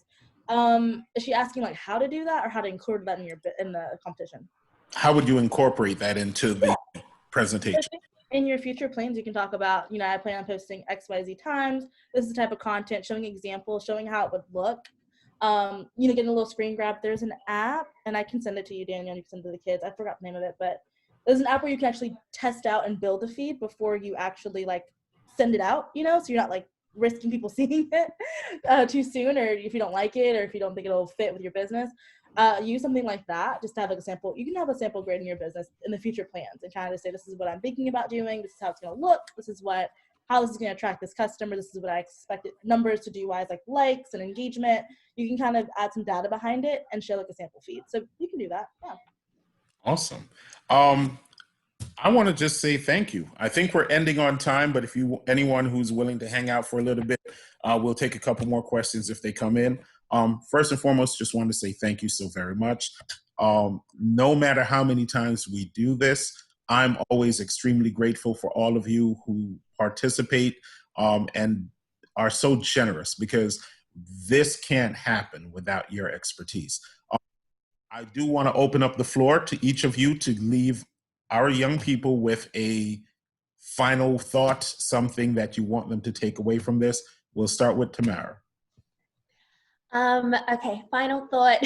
Is she asking like how to do that or how to include that in the competition? How would you incorporate that into the presentation? In your future plans, you can talk about, I plan on posting XYZ times. This is the type of content, showing examples, showing how it would look. Getting a little screen grab. There's an app, and I can send it to you, Daniel. You can send it to the kids. I forgot the name of it, but there's an app where you can actually test out and build a feed before you actually like send it out, so you're not like risking people seeing it too soon, or if you don't like it, or if you don't think it'll fit with your business. Use something like that just to have like a sample. You can have a sample grid in your business in the future plans and kind of say, this is what I'm thinking about doing. This is how it's going to look. This is how this is going to attract this customer. This is what I expected numbers to do wise, like likes and engagement. You can kind of add some data behind it and show like a sample feed. So you can do that. Yeah. Awesome. I want to just say thank you. I think we're ending on time, but if anyone who's willing to hang out for a little bit, we'll take a couple more questions if they come in. First and foremost, just wanted to say thank you so very much. No matter how many times we do this, I'm always extremely grateful for all of you who participate and are so generous, because this can't happen without your expertise. I do want to open up the floor to each of you to leave our young people with a final thought, something that you want them to take away from this. We'll start with Tamara. Okay, final thought.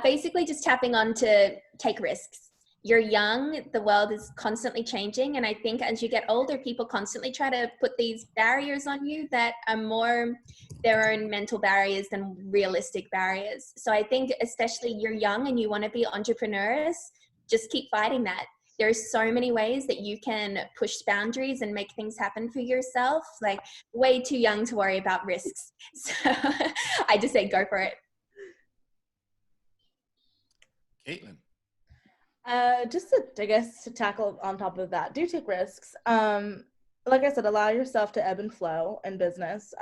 Basically just tapping on to take risks. You're young, the world is constantly changing, and I think as you get older, people constantly try to put these barriers on you that are more their own mental barriers than realistic barriers. So I think especially you're young and you want to be entrepreneurs, just keep fighting that. There's so many ways that you can push boundaries and make things happen for yourself. Like, way too young to worry about risks. So I just say go for it. Kaitlyn. Just to, I guess, to tackle on top of that, do take risks. Like I said, allow yourself to ebb and flow in business.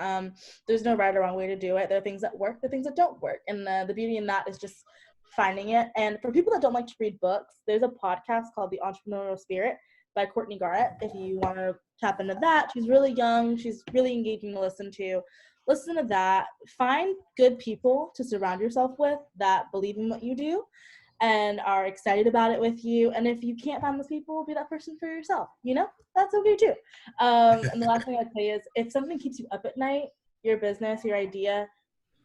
There's no right or wrong way to do it. There are things that work, there are things that don't work. And the beauty in that is just finding it. And for people that don't like to read books, there's a podcast called The Entrepreneurial Spirit by Courtney Garrett. If you want to tap into that, she's really young. She's really engaging to listen to. Listen to that. Find good people to surround yourself with that believe in what you do and are excited about it with you. And if you can't find those people, be that person for yourself. You know, that's okay too. And the last thing I'd say is, if something keeps you up at night, your business, your idea,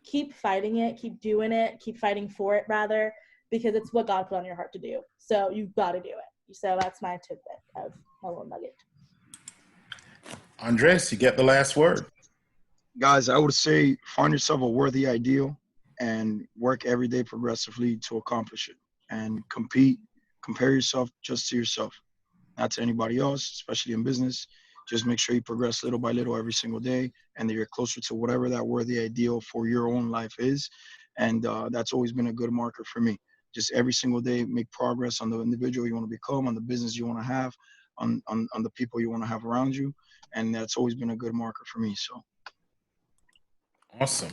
keep fighting it, keep doing it, keep fighting for it rather, because it's what God put on your heart to do. So you've got to do it. So that's my tidbit of my little nugget. Andres, you get the last word. Guys, I would say find yourself a worthy ideal and work every day progressively to accomplish it. And compare yourself just to yourself, not to anybody else, especially in business. Just make sure you progress little by little every single day, and that you're closer to whatever that worthy ideal for your own life is. And that's always been a good marker for me. Just every single day, make progress on the individual you want to become, on the business you want to have, on the people you want to have around you. And that's always been a good marker for me. So. Awesome.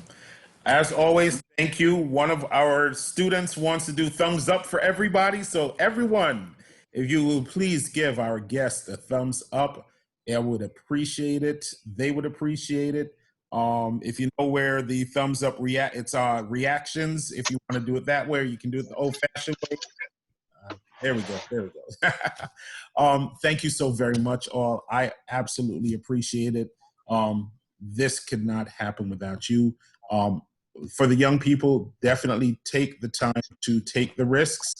As always, thank you. One of our students wants to do thumbs up for everybody. So everyone, if you will please give our guest a thumbs up, I would appreciate it. They would appreciate it. If you know where the thumbs up it's reactions. If you want to do it that way, you can do it the old-fashioned way. There we go. There we go. Thank you so very much, all. I absolutely appreciate it. This could not happen without you. For the young people, definitely take the time to take the risks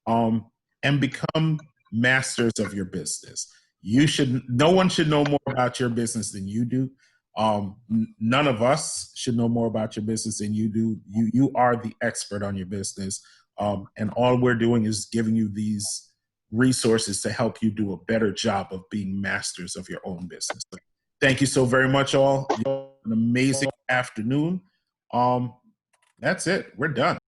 and become masters of your business. No one should know more about your business than you do. None of us should know more about your business than you do. You are the expert on your business. And all we're doing is giving you these resources to help you do a better job of being masters of your own business. So thank you so very much, all. You have an amazing afternoon. That's it. We're done.